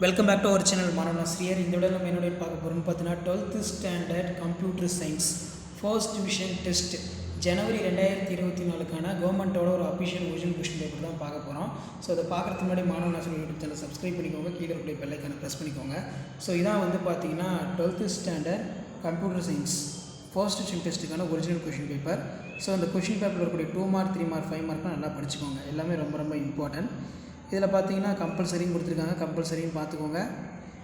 Welcome back to our channel மாணவன் ஆசிரியர். இந்த விட நம்ம என்னுடைய பார்க்க போகிறோம்னு பார்த்தீங்கன்னா 12th standard computer science first division test ஜனவரி 2024க்கான கவர்மெண்ட்டோட ஒரு அஃபிஷியல் ஒரிஜினல் கொஸ்டின் பேப்பர் தான் பார்க்க போகிறோம். ஸோ அதை பார்க்குறதுக்கு முன்னாடி மாணவன் ஆசிரியர் யூடியூப் சேனல் சப்ஸ்கிரைப் பண்ணிக்கோங்க, கீழே இருக்கக்கூடிய பெல் ஐக்கானை ப்ரெஸ் பண்ணிக்கோங்க. ஸோ இதான் வந்து பார்த்தீங்கன்னா 12th standard computer science first division டெஸ்ட்டுக்கான ஒரிஜினல் கொஸ்டின் பேப்பர். ஸோ அந்த கொஸ்டின் பேப்பரில் இருக்கக்கூடிய 2 மார்க் 3 மார்க் 5 மார்க்லாம் நல்லா படிச்சுக்கோங்க. எல்லாமே ரொம்ப ரொம்ப இம்பார்ட்டன்ட். இதில் பார்த்தீங்கன்னா கம்பல்சரியும் கொடுத்துருக்காங்க, கம்பல்சரியும் பார்த்துக்கோங்க.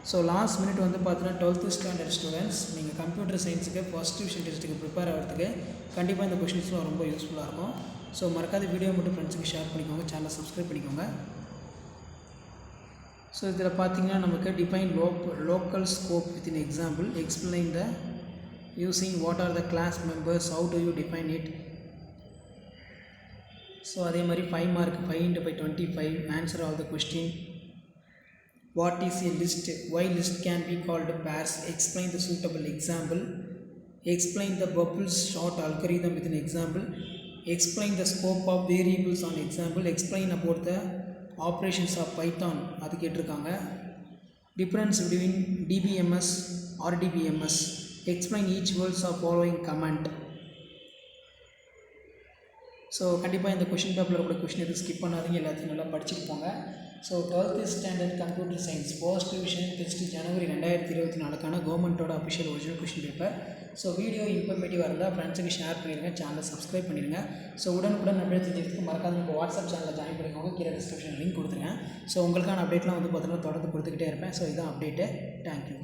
ஸோ லாஸ்ட் மினிட் வந்து பார்த்தீங்கன்னா 12th ஸ்டாண்டர்ட் ஸ்டூடெண்ட்ஸ் நீங்கள் கம்ப்யூட்டர் சயின்ஸுக்கு ஃபர்ஸ்ட் டிவிஷன் டெஸ்ட்டுக்கு ப்ரிப்பேர் ஆகிறதுக்கு கண்டிப்பாக இந்த கொஷின்ஸ்லாம் ரொம்ப யூஸ்ஃபுல்லாக இருக்கும். ஸோ மறக்காத வீடியோ மட்டும் ஃப்ரெண்ட்ஸுக்கு ஷேர் பண்ணிக்கோங்க, சேனலை சப்ஸ்கிரைப் பண்ணிக்கோங்க. ஸோ இதில் பார்த்தீங்கன்னா நமக்கு define local scope with in example, explain the using what are the class members, how do you define it. So அதே மாதிரி 5 mark 5 × 5 25, answer all the question. வாட் இஸ் a list, why list can be called pairs, explain the suitable example, explain the bubbles sort algorithm with an example, explain the scope of variables on example, explain about the operations of Python அது கேட்டிருக்காங்க. difference between DBMS RDBMS, explain each words of following command. So கண்டிப்பாக இந்த question பேப்பரில் கூட question எதுவும் skip பண்ணாதீங்க, எல்லாத்தையும் நல்லா படிச்சுட்டு போங்க. So 12th standard computer science first division test ஜனவரி 2024க்கான கவர்மெண்ட்டோட official original question paper. So video இன்ஃபர்மேட்டிவாக இருந்தால் ஃப்ரெண்ட்ஸுக்கு ஷேர் பண்ணிடுங்க, சேனலை சப்ஸ்கிரைப் பண்ணிடுங்க. ஸோ உடனுக்குடன் அப்டேட் தெரிஞ்சுக்கிறதுக்கு மறக்காத நம்ம வாட்ஸ்அப் சேனலில் ஜாயின் பண்ணிக்கோங்க, கீழே டிஸ்கிரிப்ஷன் லிங்க் கொடுத்துருங்க. ஸோ உங்களுக்கான அப்டேட்லாம் வந்து பார்த்தீங்கன்னா தொடர்ந்து கொடுத்துக்கிட்டே இருப்பேன். ஸோ இதான் அப்டேட்டு. தேங்க்யூ.